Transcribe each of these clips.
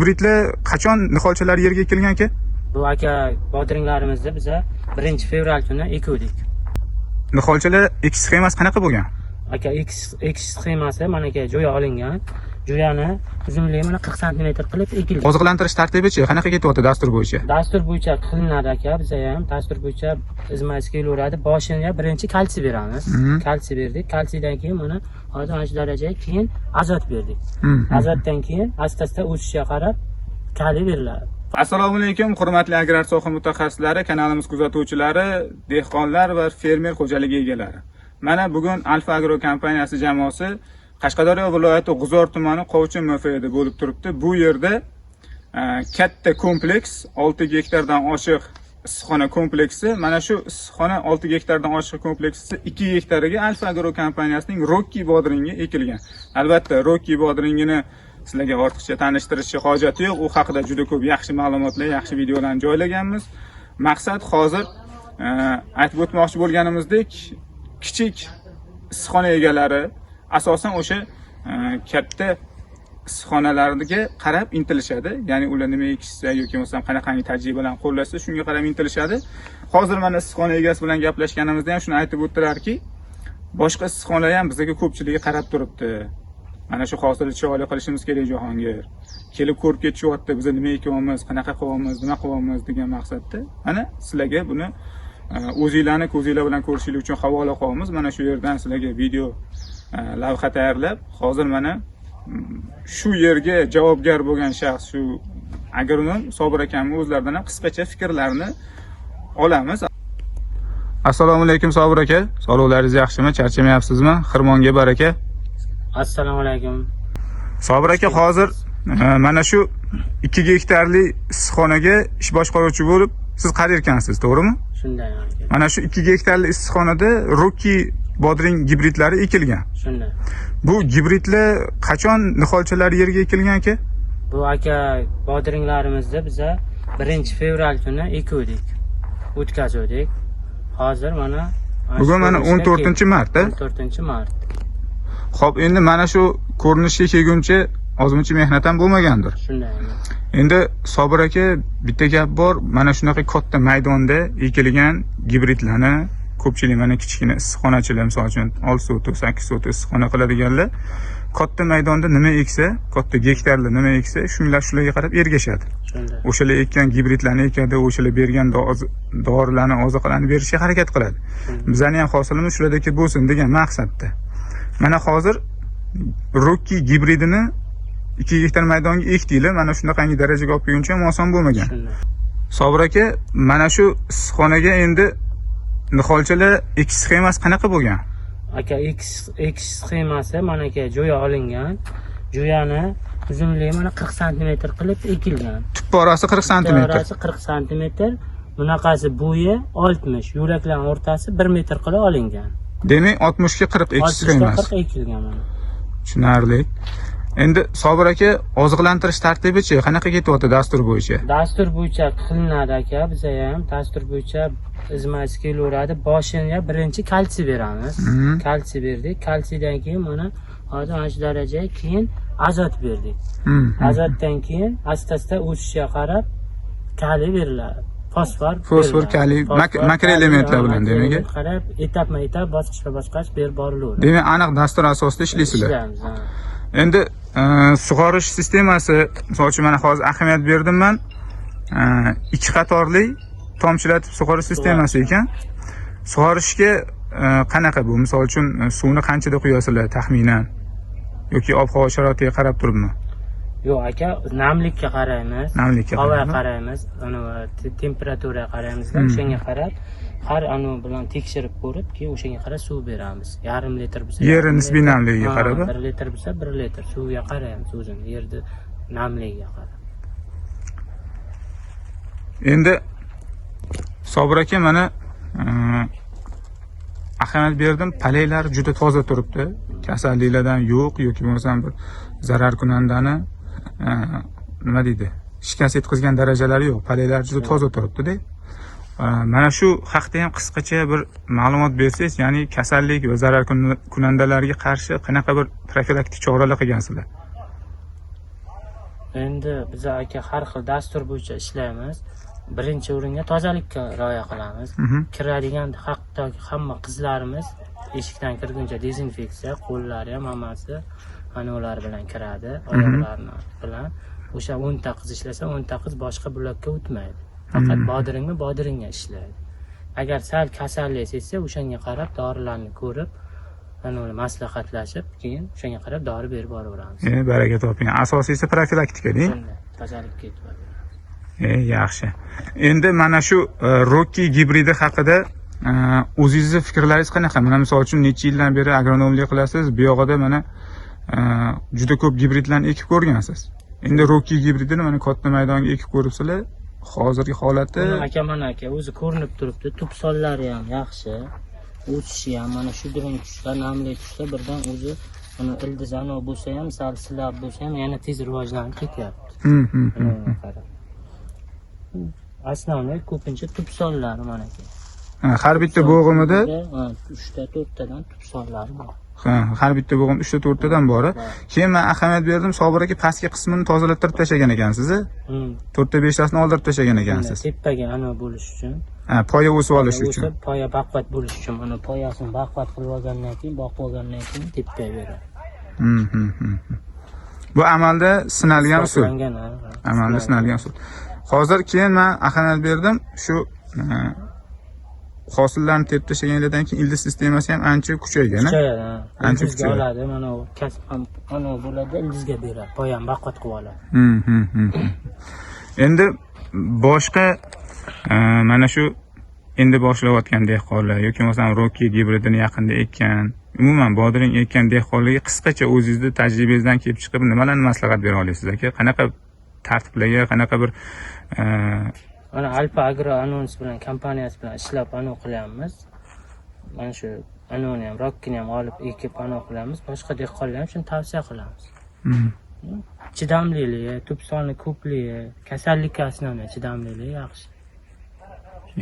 Gibridlar qachon niholchalar yerga kelgan aka? Bu aka bodringlarimizni biza 1-fevral kuni ekuvdik. Niholchalar ekish sxemasi qanaqa bo'lgan? Aka ekish sxemasi mana aka jo'ya olingan. Jo'yani uzunligi mana 40 sm qilib ekilgan. Oziqlantirish tartibi-chi qanaqa ketyapti dastur bo'yicha? Dastur bo'yicha qilinadi aka, biza ham dastur bo'yicha izmayz kelaveradi. Boshiga birinchi kalsiy beramiz. Kalsiy berdik. Kalsiydan keyin mana hozir ana shu darajaga keyin azot berdik. Azotdan keyin asta-asta o'sishiga qarab kaliy beriladi. Assalomu alaykum, hurmatli agrar soha mutaxassislari, kanalimiz kuzatuvchilari, dehqonlar va fermer xo'jaligi egalari. Mana bugun Alfa Agro kompaniyasi jamoasi Qashqadaryo viloyati G'uzor tumani Qovchin MFida bo'lib turibdi. Bu yerda katta kompleks, 6 gektardan oshiq issiqxona kompleksi. Mana shu issiqxona 6 gektardan oshiq kompleksi 2 gektariga Alfa Agro kompaniyasining Rocky bodringi ekilgan. Albatta, Rocky bodringini sizlarga ortiqcha tanishtirishga hojati yo'q. U haqida juda ko'p yaxshi ma'lumotlar, yaxshi videolarni joylaganmiz. Maqsad hozir aytib o'tmoqchi bo'lganimizdek, kichik issiqxona egalari asosan o'sha katta issiqxonalarga qarab intilishadi. Ya'ni ular nima ekishsa yoki bo'lmasam qanaqangi tajribalarni qo'llashsa shunga qarab intilishadi. Hozir mana issiqxona egasi bilan gaplashganimizda ham shuni aytib o'tdilarki, boshqa issiqxonalar ham bizga ko'pchiligi qarab turibdi. Mana shu hosilni chiroyli qilishimiz kerak Jahongir. Kelib ko'rib ketishyapti, biz nima ekyapmiz, qanaqa qilyapmiz, nima qilyapmiz degan maqsadda. Mana sizlarga buni o'zingizlarni ko'zinglar bilan ko'rishingiz uchun havola qilamiz. Mana shu yerdan sizlarga video lavha tayyorlab, hozir mana shu yerga javobgar bo'lgan shaxs shu agronom Sobir akamning o'zlaridan ham qisqacha fikrlarini olamiz. Assalomu alaykum Sobir aka. Sog'liqlaringiz yaxshimi? Charchamayapsizmi? Xirmonga baraka. Assalomu alaykum. Sobir aka, hozir mana shu 2 gektarli issiqxonaga ish boshqaruvchi bo'lib siz qarayotgansiz, to'g'rimi? Shunday aka. Mana shu 2 gektarli issiqxonada Rocky bodring gibridlari ekilgan. Shunday. Bu gibridlar qachon niholchalar yerga ekilgan aka? Bu aka bodringlarimizni biza 1-fevral kuni ekuvdik. O'tkazdik. Hozir mana bugun mana 14-mart, 14-mart. Xo'p, endi mana shu ko'rinishga kelguncha ozmuncha mehnat ham bo'lmagandir. Shunday. Endi Sobir aka, bitta gap bor, mana shunaqa katta maydonda ekilgan gibridlarni ko'pchilik mana kichkina issiqxonachilar, misol uchun 6 sotuk, 8 sotuk issiqxona qiladiganlar katta maydonda nima eksa, katta gektarli nima eksa, shularga qarab ergashadi. Shunday. O'shalar ekkan gibridlarni ekadi, o'shalar bergan dorilarni, oziqalarni berishga harakat qiladi. Bizning ham hosilimiz shulardagi bo'lsin degan maqsadda. Mana hozir Rocky gibridini 2 gektar maydonga ekdinglar, mana shunaqangi darajaga olib kelguncha ham oson bo'lmagan. Sobir aka, mana shu issiqxonaga endi niholchalar ekish sxemasi qanaqa bo'lgan? Aka ekish sxemasi mana aka jo'ya olingan. Jo'yani uzunligi mana 40 sm qilib ekilgan. Tub porasi 40 sm. Porasi 40 sm. Bunaqasi bo'yi 60, yo'laklar o'rtasi 1 metr qilib olingan. Demak 60 ga 40 ekish sxemasi. 40 ekilgan mana. Tushunarli. Endi Sobir aka, oziqlantirish tartibi-chi qanaqa ketyapti dastur bo'yicha? Dastur bo'yicha qilinadi aka, biza ham dastur bo'yicha izmayz kelaveradi. Boshiga birinchi kalsiy beramiz. Kalsiy berdik. Kalsiydan keyin mana hozir ana shu darajaga keyin azot berdik. Azotdan keyin asta-asta o'sishiga qarab kaliy beriladi. Fosfor, kaliy, makroelementlar bilan demak. Qarab etapma-etap, bosqichma-bosqich berib borilaveradi. Demak, aniq dastur asosida ishlaysizlar. Endi sug'orish sistemasi, misol uchun mana hozir ahamiyat berdim men. 2 qatorli tomchilatib sug'orish sistemasi ekan. Sug'orishga qanaqa bu? Misol uchun suvni qanchada quyasizlar taxminan yoki ob-havo sharoitiga qarab turibmi? Yo'q aka, namlikka qaraymiz. Havoga qaraymiz, temperaturaga qaraymiz. O'shanga qarab har anu bilan tekshirib ko'rib, keyin o'shanga qarab suv beramiz. Yarim litr bo'lsa, yer nisbiy namligiga qarab, 1 litr bo'lsa 1 litr suvga qaraymiz o'zini, yerni namligiga qarab. Endi Sobir aka, mana ahamiyat berdim, paleylar juda toza turibdi. Kasalliklardan yo'q yoki bo'lmasam bir zarar kunandani nima deydi? Shikast yetkazgan darajalari yo'q. Paleylar juda toza turibdi-da. Mana shu haqda ham qisqacha bir ma'lumot bersangiz, ya'ni kasallik va zarar kunandalarga qarshi qanaqa bir profilaktik choralar qilgansizlar? Endi biz aka har xil dastur bo'yicha ishlaymiz. Birinchi o'ringa tozalikka rioya qilamiz. Kiradigan hattoki hamma qizlarimiz eshikdan kirguncha dezinfeksiya, qo'llari ham hammasi ana ular bilan kiradi, oyoqlarini bilan. O'sha 10 ta qiz ishlasa, 10 ta qiz boshqa blokka o'tmaydi. Faqat bodiringga ishlaydi. Agar sal kasallik sezsa, o'shanga qarab dorilarni ko'rib, ana ular maslahatlashib, keyin o'shanga qarab dori berib boraveramiz. Baraka toping. Asosiysi profilaktika-deng. Tozalikka ketib. Yaxshi. Endi mana shu Rocky gibridi haqida o'zingizni fikrlaringiz qanaqa? Mana misol uchun necha yildan beri agronomlik qilasiz, bu yoqda mana juda ko'p gibridlarni ekib ko'rgansiz. Endi Rocky gibridini mana katta maydonga ekib ko'ribsizlar. Hozirgi holati mana aka o'zi ko'rinib turibdi. Tub sonlari ham yaxshi. O'sishi ham mana shu durang tushsa, namlik tushsa birdan o'zi mana ildiz ana bo'lsa ham, sal silab bo'lsa ham yana tez rivojlanib ketyapti. Asnoviy ko'pincha tub sonlari mana aka. Har bitta bo'g'imida 3 ta 4 tadan tub sonlari bor. Har bitta bo'g'im 3 ta 4 tadan bor. Keyin men ahamiyat berdim, Sobir aka pastki qismini tozalattirib tashlagan ekansiz. 4 ta 5 tasini oldirib tashlagan ekansiz. Tepaga ana bo'lish uchun. Poya o'sib olish uchun. Poya baquvvat bo'lish uchun. Mana poyasini baquvvat qilib olgandan keyin, boqib olgandan keyin tepaga beradi. Bu amalda sinalgan usul. Amalda sinalgan usul. Hozir keyin men ahamiyat berdim, shu hosillarni terib tashlagandan keyin ildiz sistemasi ham ancha kuchaygan. Ancha kuchayadi. Oladi, mana u kasb ham ana bo'ladi, ildizga beradi. Poyani baquvvat qilib oladi. Endi boshqa mana shu endi boshlayotgan dehqonlar yoki masalan Rocky gibridini yaqinda ekkan, umuman bodring ekkan dehqonlarga qisqacha o'zingizning tajribangizdan kelib chiqib nimalarni maslahat bera olasiz aka? Qanaqa tartiblarga, qanaqa bir mana Alfa Agro Anons bilan kompaniyasi bilan ishlab anov qilyapmiz. Mana shu anoni ham, Rockyni ham olib ekib anov qilyapmiz. Boshqa dehqonlar ham shuni tavsiya qilamiz. Chidamliligi, tub soni ko'pligi, kasallikka asnoviy chidamliligi yaxshi.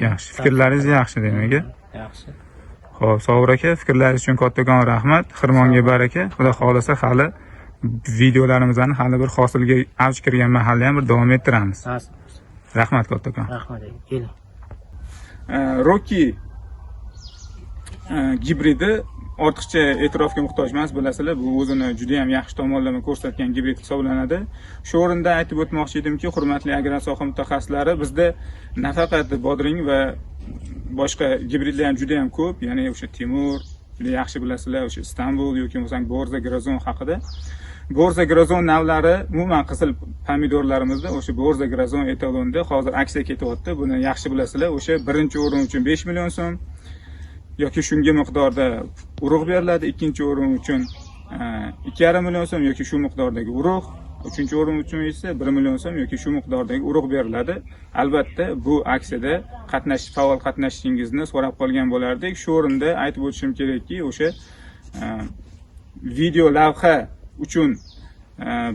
Yaxshi, fikrlaringiz yaxshi demak. Yaxshi. Xo'p, Sobir aka, fikrlaringiz uchun kattakon rahmat. Xirmonga baraka. Xudo xolasa hali videolarimizni hali bir hosilga avj kirgan mahalla ham bir davom ettiramiz. Rahmat kattakon. Rahmat. Keling. Rocky gibridi ortiqcha e'tirofga muhtoj emas, bilasizlar. Bu o'zini juda ham yaxshi tomonlarni ko'rsatgan gibrid hisoblanadi. Shu o'rinda aytib o'tmoqchi edimki, hurmatli agrar soha mutaxassislari, bizda nafaqat bodring va boshqa gibridlar ham juda ham ko'p. Ya'ni o'sha Timur, juda yaxshi bilasizlar, o'sha Istanbul yoki bo'lmasang Borza Grazon haqida. Borza Grazon navlari umuman qizil pomidorlarimizda o'sha Borza Grazon etalonda hozir aksiya ketyapti. Buni yaxshi bilasizlar. O'sha birinchi o'rin uchun 5 million so'm yoki shunga miqdorda urug' beriladi, ikkinchi o'rin uchun 2,5 million so'm yoki shu miqdordagi urug', uchinchi o'rin uchun esa 1 million so'm yoki shu miqdordagi urug' beriladi. Albatta bu aksiyada faol qatnashishingizni so'rab qolgan bo'lardik. Shu o'rinda aytib o'tishim kerakki, o'sha video lavha uchun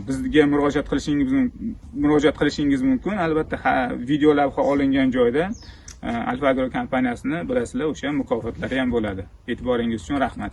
bizga murojaat qilishingiz mumkin. Albatta video lavha olingan joyda Alfa Agro kompaniyasini bilasizlar, o'sha mukofotlari ham bo'ladi. E'tiboringiz uchun rahmat.